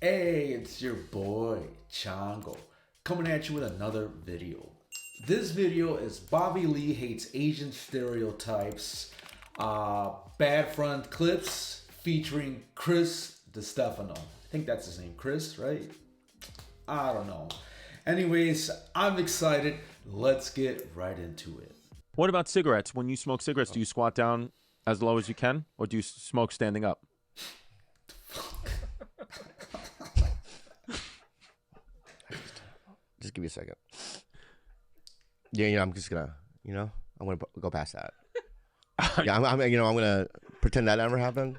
Hey, it's your boy, Chango, coming at you with another video. This video is Bobby Lee hates Asian stereotypes, bad front clips featuring Chris DiStefano. I think that's his name, Chris, right? I don't know. Anyways, I'm excited. Let's get right into it. What about cigarettes? When you smoke cigarettes, do you squat down as low as you can, or do you smoke standing up? Just give me a second. Yeah, I'm just gonna, I'm gonna go past that. Yeah, I'm gonna pretend that never happened.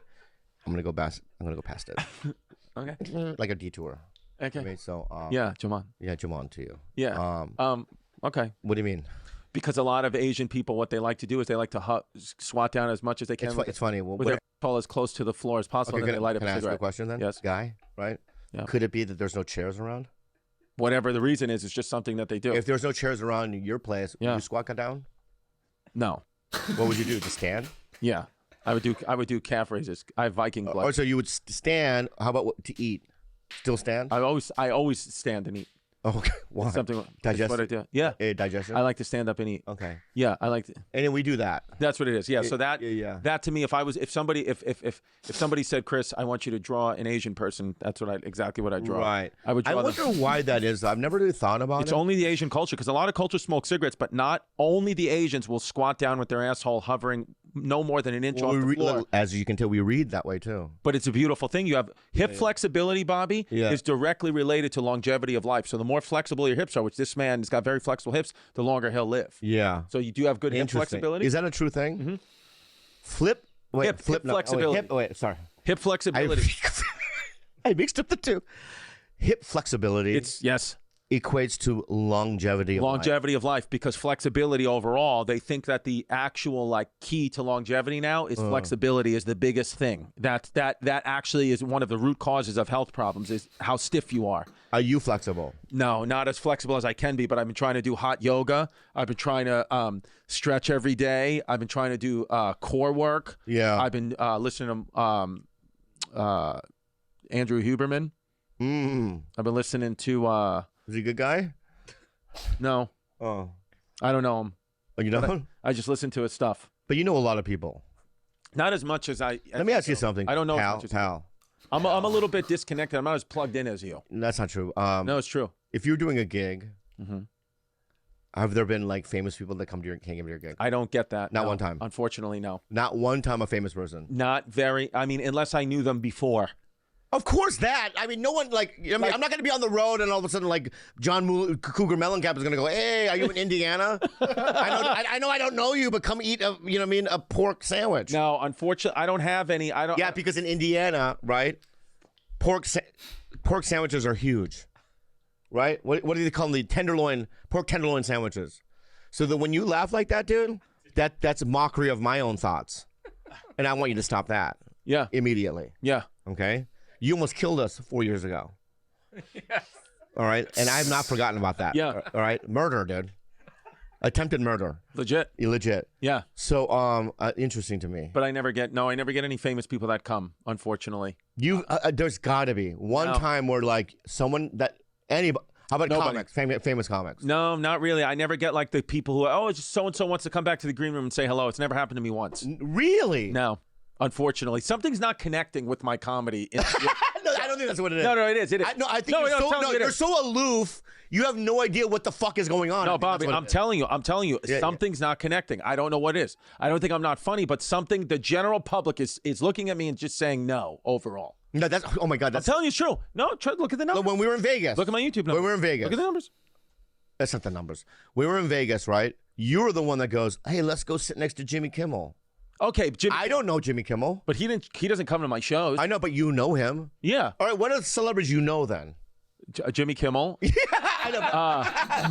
I'm gonna go past it. Okay. Like a detour. Okay. I mean, so Yeah, Jaman. yeah, Jamon to you. Yeah. Okay. What do you mean? Because a lot of Asian people, what they like to do is they like to squat down as much as they can. It's funny. Well, with their fall as close to the floor as possible. Okay, Then they light up can a I ask you cigarette. a question then? Yes. Guy, right? Yeah. Could it be that there's no chairs around? Whatever the reason is, it's just something that they do. If there's no chairs around your place, would you squat down? No. What would you do? Just stand? Yeah. I would do calf raises. I have Viking blood. Or so you would stand. How about to eat? Still stand? I always stand and eat. Oh, okay. Why? Something. Digest. That's what I do. Yeah. Digestion? I like to stand up and eat. Okay. Yeah, I like to. And then we do that. That's what it is. Yeah. So that to me, if somebody said, Chris, I want you to draw an Asian person, that's exactly what I draw. Right. I would draw. I wonder why that is. I've never really thought about it. It's only the Asian culture, because a lot of cultures smoke cigarettes, but not only the Asians will squat down with their asshole hovering no more than an inch off the floor. As you can tell, we read that way too. But it's a beautiful thing. You have hip flexibility, Bobby, is directly related to longevity of life. So the more flexible your hips are, which this man has got very flexible hips, the longer he'll live. Yeah. So you do have good hip flexibility. Is that a true thing? Mm-hmm. Hip flexibility. Sorry. Hip flexibility. I mixed up the two. Hip flexibility. Yes. Equates to longevity of life, because flexibility overall, they think that the actual key to longevity now is flexibility is the biggest thing. That actually is one of the root causes of health problems, is how stiff you are. Are you flexible? No, not as flexible as I can be, but I've been trying to do hot yoga. I've been trying to stretch every day. I've been trying to do core work. Yeah. I've been listening to Andrew Huberman. I've been listening to is he a good guy? No. Oh. I don't know him. Oh, you know? I just listen to his stuff. But you know a lot of people. Not as much as I... Let me ask you something. I don't know pal, as much as pal. I'm a little bit disconnected. I'm not as plugged in as you. That's not true. No, it's true. If you're doing a gig, have there been famous people that came to your gig? I don't get that. Not one time. Unfortunately, no. Not one time a famous person. Not very... I mean, unless I knew them before. Of course that. I mean, no one I'm not going to be on the road and all of a sudden John Cougar Mellencamp is going to go, "Hey, are you in Indiana? I know I don't know you, but come eat a pork sandwich." No, unfortunately, I don't have any. I don't. Yeah, because in Indiana, right, pork sandwiches are huge, right? What do they call them? The pork tenderloin sandwiches. So that when you laugh like that, dude, that's a mockery of my own thoughts, and I want you to stop that. Yeah, immediately. Yeah. Okay. You almost killed us 4 years ago. Yes. All right. And I have not forgotten about that. Yeah. All right. Murder, dude. Attempted murder. Legit. Legit. Yeah. So, interesting to me. But I never get any famous people that come, unfortunately. There's got to be one time where someone that anybody. How about comics? Famous comics? No, not really. I never get the people who it's just so and so wants to come back to the green room and say hello. It's never happened to me once. Really? No. Unfortunately, something's not connecting with my comedy. No, I don't think that's what it is. No, it is. It is. I think you're so aloof. You have no idea what the fuck is going on. No, Bobby, I'm telling you, something's not connecting. I don't know what it is. I don't think I'm not funny, but something. The general public is looking at me and just saying no overall. No, oh my God. I'm telling you, it's true. No, look at the numbers. When we were in Vegas, look at my YouTube numbers. When we were in Vegas, look at the numbers. That's not the numbers. We were in Vegas, right? You were the one that goes, "Hey, let's go sit next to Jimmy Kimmel." Okay, Jimmy. I don't know Jimmy Kimmel, but he doesn't come to my shows. I know, but you know him. Yeah. All right. What are the celebrities you know then? Jimmy Kimmel. Yeah, I know.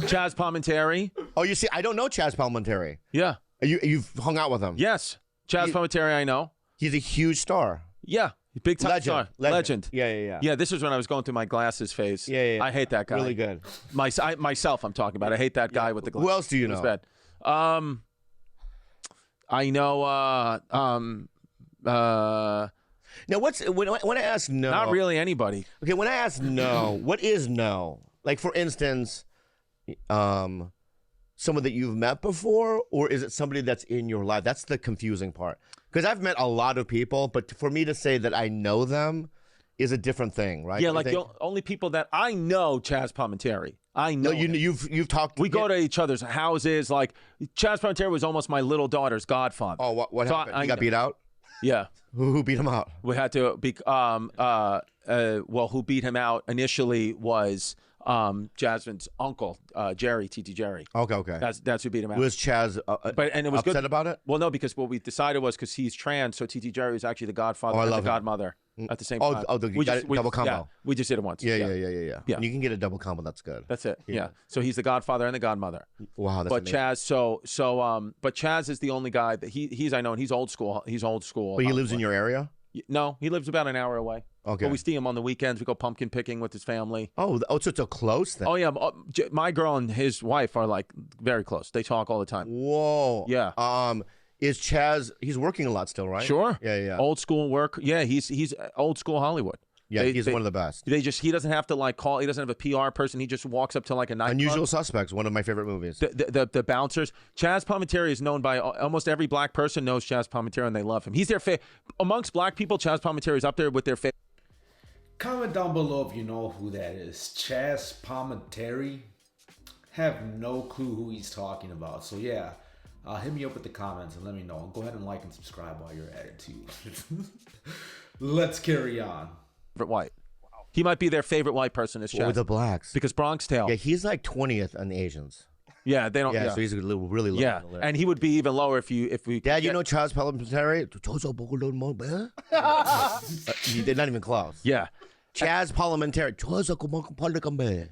Chaz Palminteri. Oh, you see, I don't know Chaz Palminteri. Yeah. You've hung out with him. Yes, Chaz Palminteri. I know. He's a huge star. Yeah. Big time star. Legend. Yeah. Yeah, this was when I was going through my glasses phase. Yeah. I hate that guy. Really good. Myself, I'm talking about. I hate that guy with the glasses. Who else do you know? Bad. I know Now, when I ask no? Not really anybody. Okay, when I ask no, what is no? Like, for instance, someone that you've met before, or is it somebody that's in your life? That's the confusing part. Because I've met a lot of people, but for me to say that I know them is a different thing, right? Yeah, like the only people that I know, Chaz Palminteri. I know. No, you've talked. We go to each other's houses. Like Chaz Palminteri was almost my little daughter's godfather. Oh, what happened? He got beat out? Yeah. Who beat him out? We had to be. Well, who beat him out initially was Jasmine's uncle, Jerry, TT Jerry. Okay. That's who beat him out. Was Chaz and it was upset good about it? Well, no, because what we decided was because he's trans, so TT Jerry was actually the godfather and the godmother at the same time. Double combo. Yeah, we just did it once. Yeah. And you can get a double combo. That's good. That's it. Yeah. So he's the godfather and the godmother. Wow. That's but amazing. Chaz, but Chaz is the only guy that he's I know, and he's old school. He's old school. But he lives in your area? No, he lives about an hour away. Okay. But we see him on the weekends. We go pumpkin picking with his family. Oh, so it's a close thing. Oh yeah, my girl and his wife are like very close. They talk all the time. Whoa. Yeah. Is Chaz? He's working a lot still, right? Sure. Yeah. Old school work. Yeah, he's old school Hollywood. Yeah, he's one of the best. He doesn't have to like call. He doesn't have a PR person. He just walks up to like a nightclub. Unusual Suspects, one of my favorite movies. The bouncers. Chaz Palminteri is known by almost every black person knows Chaz Palminteri and they love him. He's their amongst black people. Chaz Palminteri is up there with their favorite. Comment down below if you know who that is. Chaz Palminteri. Have no clue who he's talking about. So yeah, hit me up with the comments and let me know. And go ahead and like and subscribe while you're at it too. Let's carry on. White. He might be their favorite white person. Is Chaz. With the blacks. Because Bronx Tale. Yeah, he's like 20th on the Asians. Yeah, they don't. Yeah, so he's really low. Yeah, and he would be even lower if we. Dad, you know Chaz Palminteri? They're not even close. Yeah. Chaz Palminteri.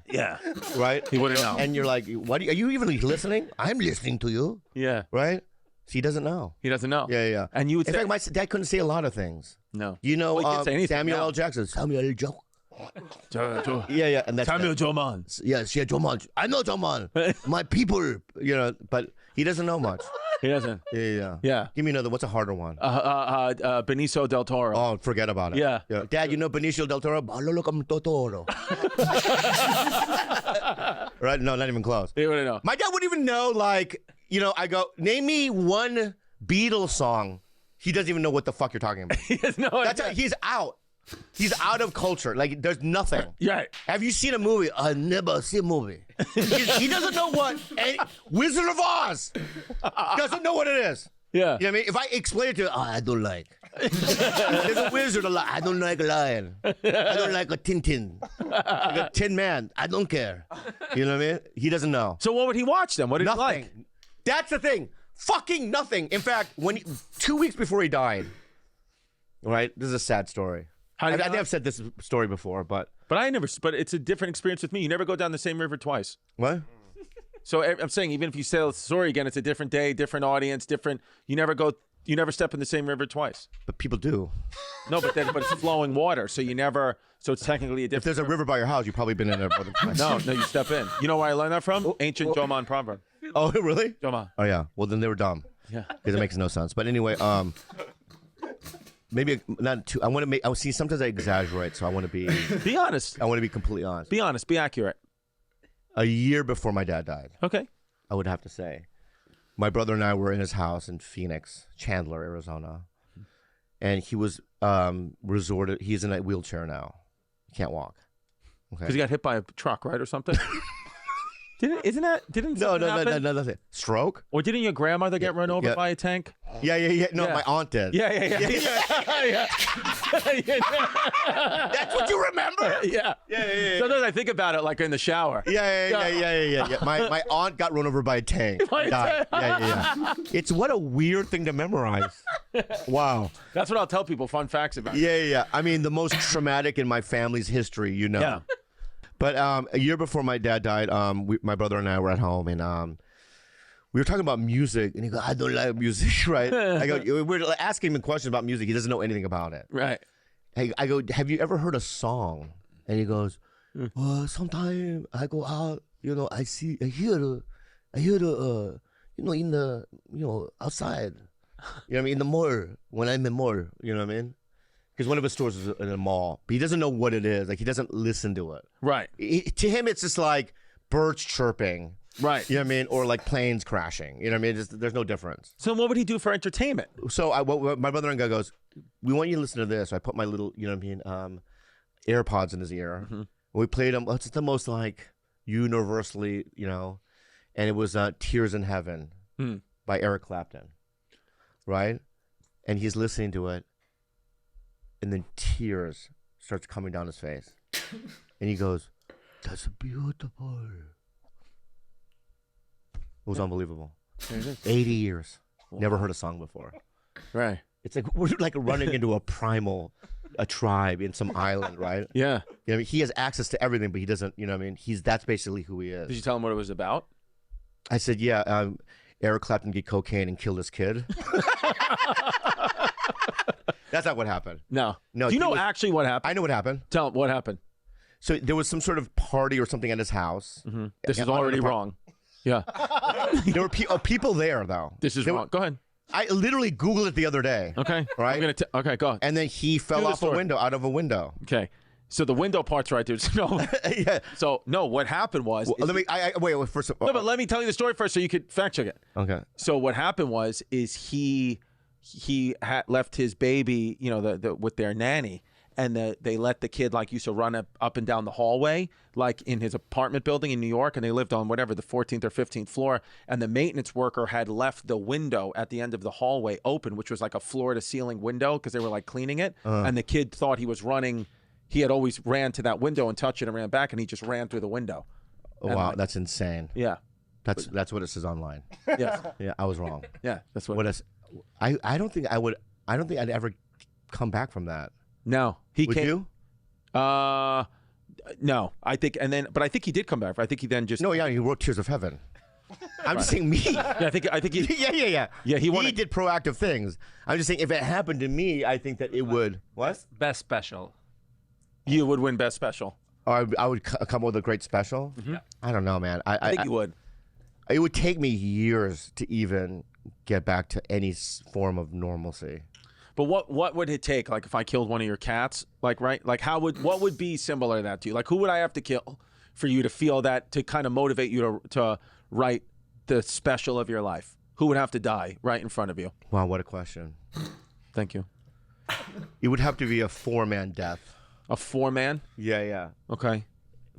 Yeah. Right? He wouldn't know. And you're like, what? Are you even listening? I'm listening to you. Yeah. Right? So he doesn't know. He doesn't know. Yeah. And you would in say, fact, my dad couldn't say a lot of things. No. You know, well, he can't say anything Samuel now. L. Jackson. Samuel L. Jackson. Yeah, and that's Samuel Joman. Yes, yeah, Joman. I know Joman. My people, you know, but he doesn't know much. He doesn't. Yeah. Give me another. What's a harder one? Benicio del Toro. Oh, forget about it. Yeah. Dad, you know Benicio del Toro? Totoro. Right? No, not even close. He wouldn't know. My dad wouldn't even know. Like, you know, I go, name me one Beatles song. He doesn't even know what the fuck you're talking about. He has no idea. He's out. He's out of culture. Like, there's nothing. Yeah. Have you seen a movie? I never see a movie. He doesn't know what. Wizard of Oz doesn't know what it is. Yeah. You know what I mean? If I explain it to him, I don't like. There's a wizard. I don't like a lion. I don't like a Tintin. Like a Tin Man. I don't care. You know what I mean? He doesn't know. So what would he watch then? What did he like? That's the thing. Fucking nothing. In fact, 2 weeks before he died, right? This is a sad story. I think I've said this story before, but But it's a different experience with me. You never go down the same river twice. What? So I'm saying, even if you tell the story again, it's a different day, different audience, different. You never step in the same river twice. But people do. No, but it's flowing water, so you never. So it's technically a different. If there's a river by your house, you've probably been in it more than twice. No, you step in. You know where I learned that from? Ancient Joman proverb. Oh, really? Joman. Oh, yeah. Well, then they were dumb. Yeah. Because it makes no sense. But anyway, maybe not too. I want to make. I see. Sometimes I exaggerate, so I want to be. Be honest. I want to be completely honest. Be honest. Be accurate. A year before my dad died, Okay. I would have to say, my brother and I were in his house in Phoenix, Chandler, Arizona, and he was resorted. He's in a wheelchair now. He can't walk. Okay. Because he got hit by a truck, right, or something. Didn't No, happen? nothing. Stroke? Or didn't your grandmother get run over by a tank? Yeah. No, Yeah. my aunt did. Yeah. That's what you remember? Yeah. Sometimes I think about it like in the shower. Yeah. My aunt got run over by a tank. By a Died. tank. Yeah. It's what a weird thing to memorize. Wow. That's what I'll tell people, fun facts about it. Yeah. I mean, the most traumatic in my family's history, you know. Yeah. But a year before my dad died, my brother and I were at home, and we were talking about music, and he goes, "I don't like music," right? I go, we're asking him questions about music. He doesn't know anything about it. Right. I go, "Have you ever heard a song?" And he goes, "Sometimes I go out, you know, I hear the, you know, in the, you know, outside, you know what I mean, in the mall, when I'm in the mall, you know what I mean." because one of his stores is in a mall, but he doesn't know what it is. Like he doesn't listen to it. Right. To him, it's just like birds chirping. Right. You know what I mean? Or like planes crashing. You know what I mean? There's no difference. So what would he do for entertainment? So my brother-in-law goes, we want you to listen to this. So I put my little, you know what I mean, AirPods in his ear. We played them. It's the most like universally, you know, and it was Tears in Heaven by Eric Clapton. Right? And he's listening to it. And then tears starts coming down his face. And he goes, that's beautiful. It was unbelievable. 80 years. Never heard a song before. Right. It's like we're like running into a tribe in some island, right? Yeah. You know, he has access to everything, but he doesn't, you know what I mean? That's basically who he is. Did you tell him what it was about? I said, yeah, Eric Clapton did cocaine and killed his kid. That's not what happened. No. No. Do you know actually what happened? I know what happened. Tell him what happened. So there was some sort of party or something at his house. This is already wrong. Yeah. There were people there, though. This is wrong. Go ahead. I literally Googled it the other day. Okay. Right? Okay, go ahead. And then he fell off out of a window. Okay. So the window part's right there. No. Yeah. So no, what happened was. Well, wait. First. No, but let me tell you the story first, so you could fact check it. Okay. So what happened was he had left his baby, you know, with their nanny, and they let the kid like used to run up and down the hallway, like in his apartment building in New York, and they lived on whatever the 14th or 15th floor, and the maintenance worker had left the window at the end of the hallway open, which was like a floor to ceiling window because they were like cleaning it, and the kid thought he was running. He had always ran to that window and touched it and ran back, and he just ran through the window. Oh, wow, that's insane. Yeah. That's what it says online. Yes. Yeah, I was wrong. Yeah, that's what. I don't think I'd ever come back from that. No, he Would came. you? No, I think, but I think he did come back. I think he then just. No, yeah, he wrote Tears of Heaven. I'm just saying me. Yeah, I think he. Yeah. Yeah, he did proactive things. I'm just saying if it happened to me, I think that it would. What? Best special. You would win best special. Or I would come up with a great special. Yeah. I don't know, man. I think you would. It would take me years to even get back to any form of normalcy. But what would it take? Like if I killed one of your cats, like right? Like what would be similar to that to you? Like who would I have to kill for you to feel that, to kind of motivate you to write the special of your life? Who would have to die right in front of you? Wow, what a question. Thank you. It would have to be a 4-man death. A 4-man? Yeah. Okay.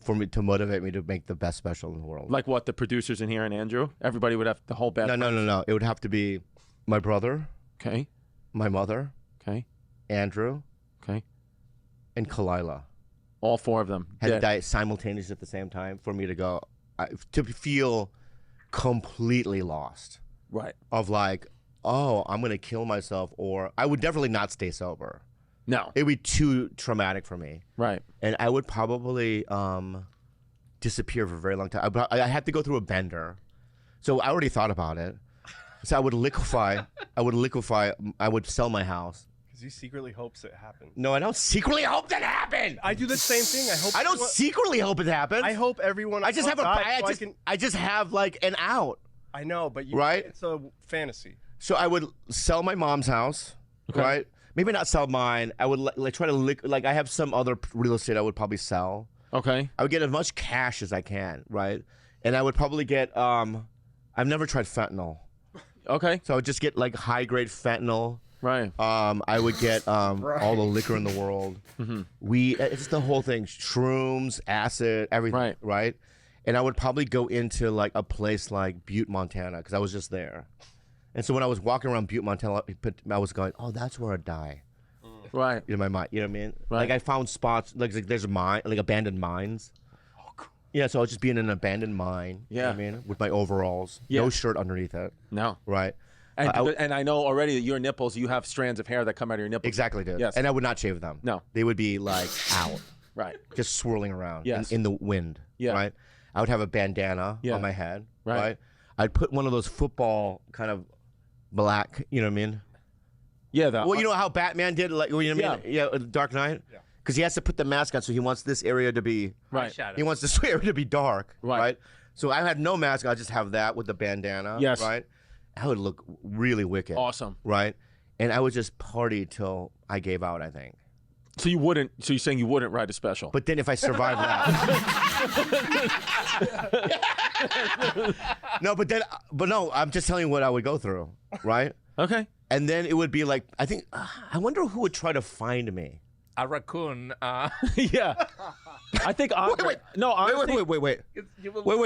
For me to motivate me to make the best special in the world. Like what, the producers in here and Andrew? Everybody would have the whole band? No. It would have to be my brother. Okay. My mother. Okay. Andrew. Okay. And Kalila. All 4 of them had dead. to die simultaneously at the same time for me to go, to feel completely lost. Right. Of like, oh, I'm going to kill myself, or I would definitely not stay sober. No. It would be too traumatic for me. Right. And I would probably disappear for a very long time. I had to go through a bender. So I already thought about it. So I would liquefy. I would sell my house. Because he secretly hopes it happens. No, I don't secretly hope that happen. I do the same thing. I don't secretly hope it happens. I hope everyone. I just have I just have like an out. I know, but right? It's a fantasy. So I would sell my mom's house, right? Maybe not sell mine. I would try to I have some other real estate I would probably sell. Okay. I would get as much cash as I can, right? And I would probably get I've never tried fentanyl. Okay. So I would just get like high grade fentanyl. Right. I would get all the liquor in the world. Weed, it's the whole thing. Shrooms, acid, everything. Right. And I would probably go into like a place like Butte, Montana, because I was just there. And so when I was walking around Butte, Montana, I was going, oh, that's where I'd die. Right. In my mind, you know what I mean? Right. Like I found spots, like there's abandoned mines. Yeah, so I'll just be in an abandoned mine. Yeah. You know what I mean? With my overalls. Yeah. No shirt underneath it. No. Right. And I know already that your nipples, you have strands of hair that come out of your nipples. Exactly, dude. Yes. And I would not shave them. No. They would be like out. Right. Just swirling around Yes. in the wind. Yeah. Right. I would have a bandana Yeah. on my head. Right. I'd put one of those football kind of black, you know what I mean? Yeah. Well, you know how Batman did, like, you know what I mean? Yeah, Dark Knight? Yeah. Because he has to put the mask on, so he wants this area to be, Right. he wants this area to be dark, Right. right? So I had no mask, I just have that with the bandana, Yes. right? I would look really wicked. Awesome. Right? And I would just party till I gave out, I think. So you wouldn't. So you're saying you wouldn't write a special? But then if I survive that, no. I'm just telling you what I would go through, right? Okay. And then it would be like, I wonder who would try to find me. A raccoon. Yeah. I think. Wait. No. Wait.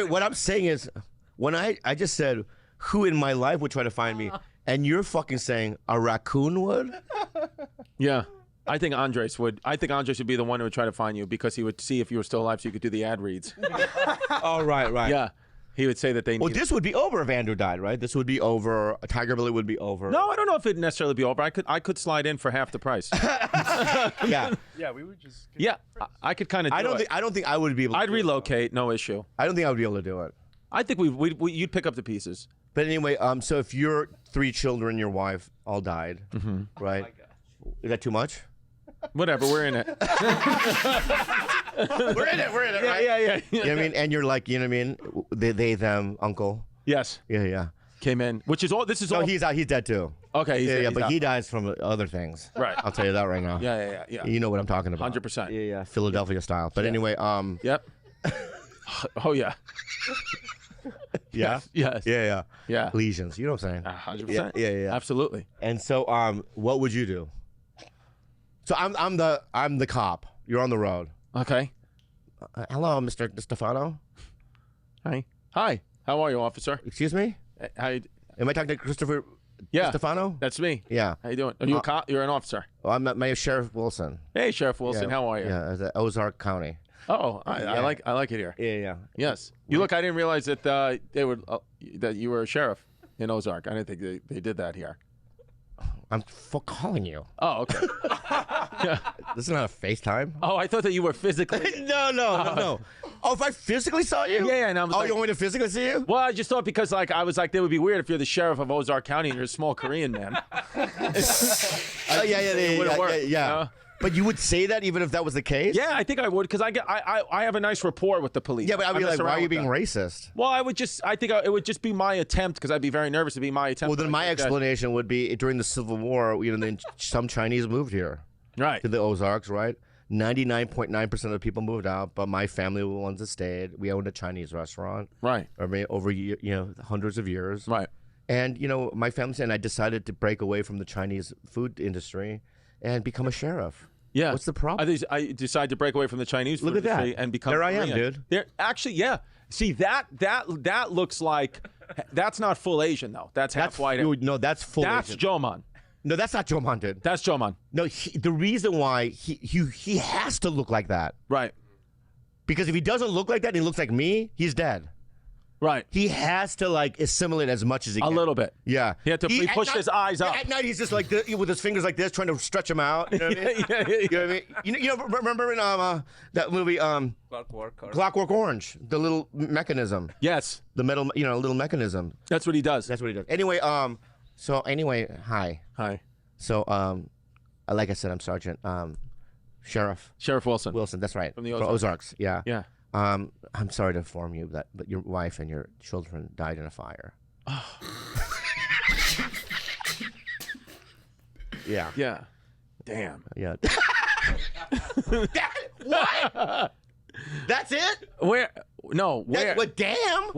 What I'm saying is, when I just said who in my life would try to find me, and you're fucking saying a raccoon would. Yeah. I think Andres would. I think Andres would be the one who would try to find you because he would see if you were still alive, so you could do the ad reads. Oh, right. Yeah. He would say that they. Well, this would be over if Andrew died, right? This would be over. Tiger Billy would be over. No, I don't know if it'd necessarily be over. I could slide in for half the price. Yeah. Yeah, we would just. Yeah, I could kind of. I don't think I would be able. I'd relocate, no issue. I don't think I would be able to do it. I think you'd pick up the pieces. But anyway, so if your 3 children, your wife, all died, right? Is that too much? Whatever, we're in it. We're in it, right? Yeah. You know what I mean? And you're like, you know what I mean? They, them, uncle. Yes. Yeah. Came in, which is all. This is No, all. he's out. He's dead too. Okay. He's but out. he dies from other things. Right. I'll tell you that right now. Yeah. You know what I'm talking about. 100%. Yeah. Philadelphia style. But anyway, Yep. Oh yeah. yeah. Yes. Yeah. Lesions. You know what I'm saying? 100%. Yeah. Absolutely. And so, what would you do? So I'm the cop. You're on the road. Okay. Hello, Mr. Stefano. Hi. How are you, officer? Excuse me? How? Am I talking to Christopher Yeah. Stefano? That's me. Yeah. How you doing? Are you a cop? You're an officer. Well, I'm Mayor Sheriff Wilson. Hey, Sheriff Wilson. Yeah. How are you? Yeah, the Ozark County. Oh, I like it here. Yeah. Yes. You look. I didn't realize that they would that you were a sheriff in Ozark. I didn't think they did that here. I'm calling you. Oh, okay. This is not a FaceTime. Oh, I thought that you were physically. No. Oh, if I physically saw you? Yeah, and I was Oh, like, you want me to physically see you? Well, I just thought because I was like, that would be weird if you're the sheriff of Ozark County and you're a small Korean man. Oh, yeah. wouldn't work, Yeah. But you would say that even if that was the case? Yeah, I think I would because I have a nice rapport with the police. Yeah, but I'd be I mess like, why around are you with being them. racist? Well, I think it would just be my attempt because I'd be very nervous to be my attempt. Well, then my explanation would be during the Civil War, then some Chinese moved here Right. to the Ozarks, right? 99.9% of the people moved out, but my family were the ones that stayed. We owned a Chinese restaurant. Right. Over hundreds of years. Right. And, my family and I decided to break away from the Chinese food industry and become a sheriff. Yeah. What's the problem? I decided to break away from the Chinese food Look at that. industry and become There I am, Korean. dude. There actually, yeah. See that looks like that's not full Asian though. That's half white. No, that's full That's Asian. Joman. No, that's not Joman, dude. That's Joman. No, the reason why he has to look like that, Right. because if he doesn't look like that and he looks like me, he's dead. Right. He has to assimilate as much as he A can. little bit. Yeah. He pushed his eyes up. At night he's just like with his fingers like this, trying to stretch them out. You know what I mean? Yeah. You know what I mean? You know, remember in that movie Clockwork Orange, the little mechanism, Yes. the metal, little mechanism. That's what he does. That's what he does. Anyway, hi. Hi. So, like I said, I'm Sergeant Sheriff Sheriff Wilson. Wilson. That's right. From the For Ozarks. Ozarks. Yeah. Yeah. I'm sorry to inform you that your wife and your children died in a fire. Yeah. Yeah. Damn. Yeah. What? That's it? Where? No. Where? What? Damn.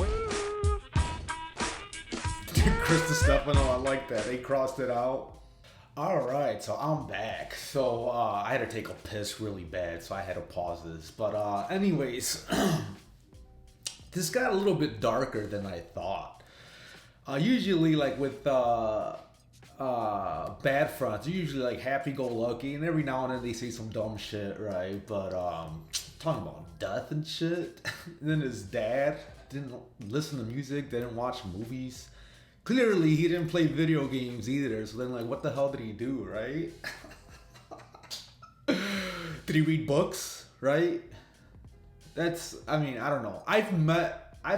Chris Stefano, I like that. They crossed it out. All right, so I'm back. So I had to take a piss really bad, so I had to pause this. But anyways, this got a little bit darker than I thought. Usually, like with bad fronts, they're usually like happy-go-lucky, and every now and then they say some dumb shit, right? But talking about death and shit. And then his dad didn't listen to music, didn't watch movies. Clearly, he didn't play video games either. So then, like, what the hell did he do, right? Did he read books, right? I don't know. I've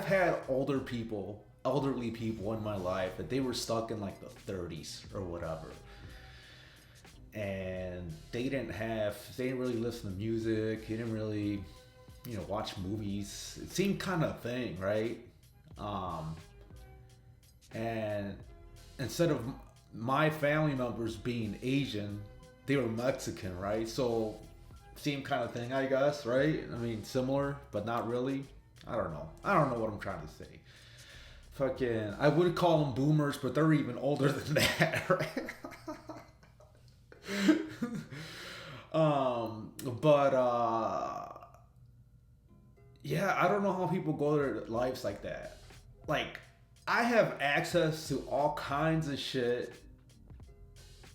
had elderly people in my life that they were stuck in like the 30s or whatever. And they didn't really listen to music. They didn't really, watch movies. It seemed kind of a thing, right? And instead of my family members being Asian, they were Mexican, right? So same kind of thing, I guess, right? I mean, similar, but not really. I don't know. I don't know what I'm trying to say. Fucking, I would call them boomers, but they're even older than that, right? Yeah, I don't know how people go their lives like that. Like, I have access to all kinds of shit,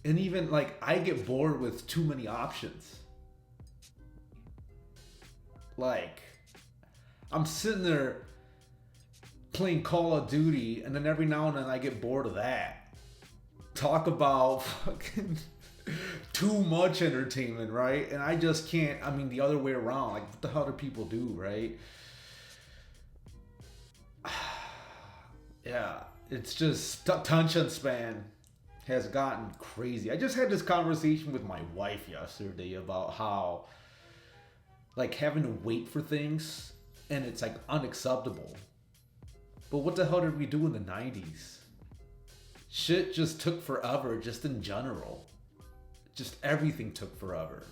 and even like I get bored with too many options. Like, I'm sitting there playing Call of Duty, and then every now and then I get bored of that. Talk about fucking too much entertainment, right? And I just can't. I mean, the other way around. Like, what the hell do people do, right? Yeah, it's just attention span has gotten crazy. I just had this conversation with my wife yesterday about how, like, having to wait for things, and it's like unacceptable. But what the hell did we do in the 90s? Shit just took forever, just in general. Just everything took forever.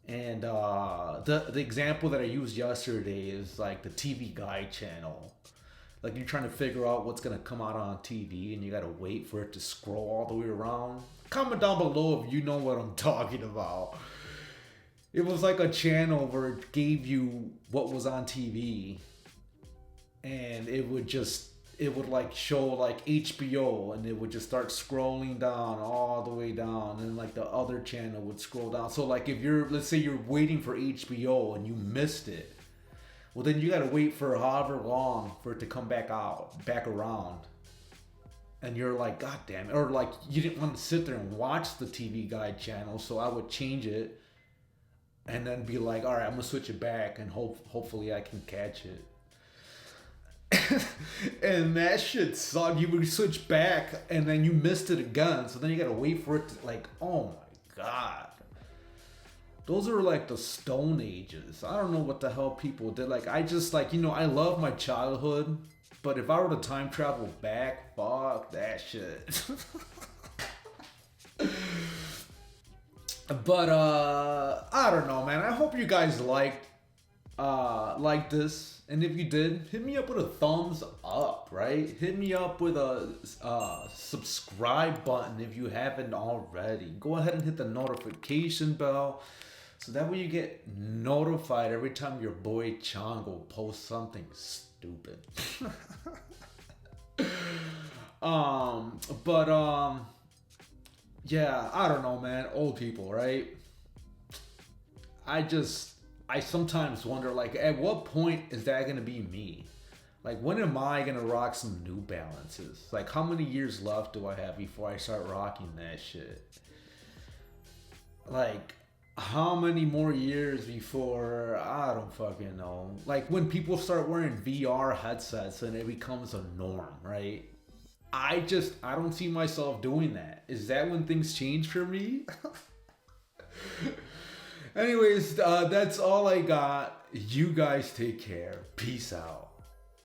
And the example that I used yesterday is like the TV Guide channel. Like, you're trying to figure out what's going to come out on TV, and you got to wait for it to scroll all the way around. Comment down below if you know what I'm talking about. It was like a channel where it gave you what was on TV, and it would like show like HBO, and it would just start scrolling down all the way down, and like the other channel would scroll down. So like, if let's say you're waiting for HBO and you missed it, well, then you gotta wait for however long for it to come back around. And you're like, God damn it. Or like, you didn't want to sit there and watch the TV Guide channel, so I would change it and then be like, all right, I'm gonna switch it back, and hopefully I can catch it. And that shit sucked. You would switch back and then you missed it again, so then you gotta wait for it to, like, oh my God. Those are like the Stone Ages. I don't know what the hell people did. Like, I just, like, you know, I love my childhood, but if I were to time travel back, fuck that shit. But I don't know, man. I hope you guys liked this, and if you did, hit me up with a thumbs up, right? Hit me up with a subscribe button if you haven't already. Go ahead and hit the notification bell, so that way you get notified every time your boy Chongo posts something stupid. Yeah, I don't know, man. Old people, right? I sometimes wonder, like, at what point is that gonna be me? Like, when am I gonna rock some New Balances? Like, how many years left do I have before I start rocking that shit? Like, how many more years before, I don't fucking know. Like, when people start wearing VR headsets and it becomes a norm, right? I don't see myself doing that. Is that when things change for me? Anyways, that's all I got. You guys take care. Peace out.